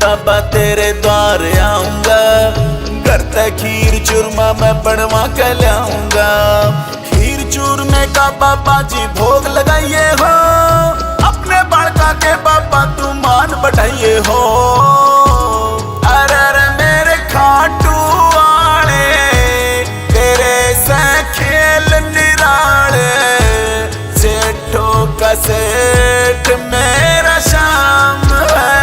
बाबा तेरे द्वार आऊंगा, करते खीर चूरमा मैं बनवा के लाऊंगा। खीर चूरमे का बाबा जी भोग लगाइए हो, अपने बड़का के बाबा तू मान बढ़ाइए हो। अरे अरे मेरे खाटू वाले तेरे से खेल निराले, सेठों का सेठ मेरा श्याम है।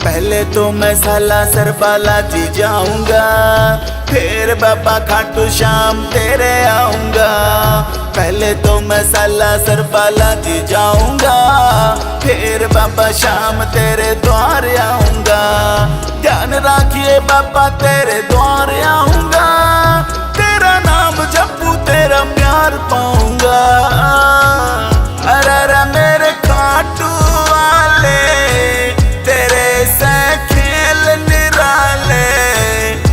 पहले तो मैं सालासर बालाजी जाऊंगा, फिर बाबा खाटू श्याम तेरे आऊंगा। पहले तो मैं सालासर बालाजी जाऊंगा, फिर बाबा श्याम तेरे द्वार आऊंगा। ध्यान रखिए बाबा तेरे द्वार आऊंगा, तेरा नाम जपू तेरा प्यार पाऊंगा। अरे अरे मेरे खाटू वाले तेरे से खेल निराले,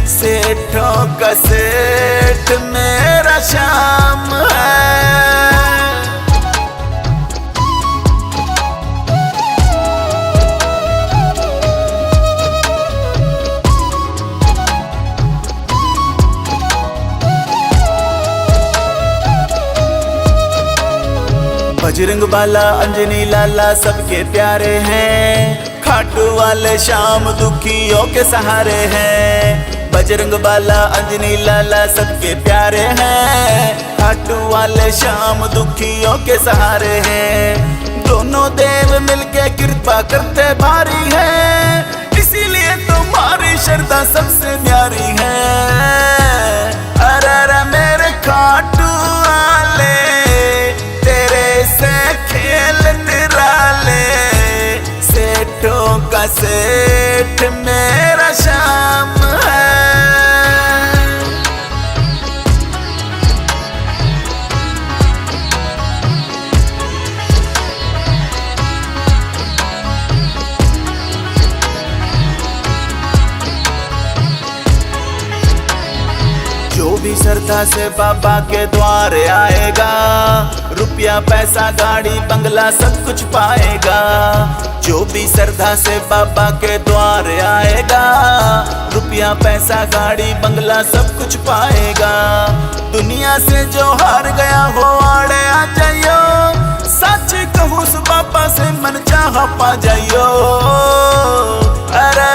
सेठों का सेठ मेरा श्याम है। बजरंग बाला अंजनी लाला सबके प्यारे हैं, खाटू वाले श्याम दुखियों के सहारे हैं। बजरंग बाला अंजनी लाला सबके प्यारे हैं, खाटू वाले श्याम दुखियों के सहारे हैं। दोनों देव मिलके कृपा करते भारी है, इसीलिए तुम्हारी श्रद्धा सबसे न्यारी है। अरे अरे मेरे खाटू वाले तेरे से खेल निराले, सेठों का सेठ मेरा श्याम है। जो भी श्रद्धा से बाबा के द्वार आएगा, रुपया पैसा गाड़ी बंगला सब कुछ पाएगा। जो भी श्रद्धा से बाबा के द्वार आएगा, रुपया पैसा गाड़ी बंगला सब कुछ पाएगा। दुनिया से जो हार गया हो आड़े आ जाइयो, सच कहूँ बाबा से मन चाह पा जाइयो। अरे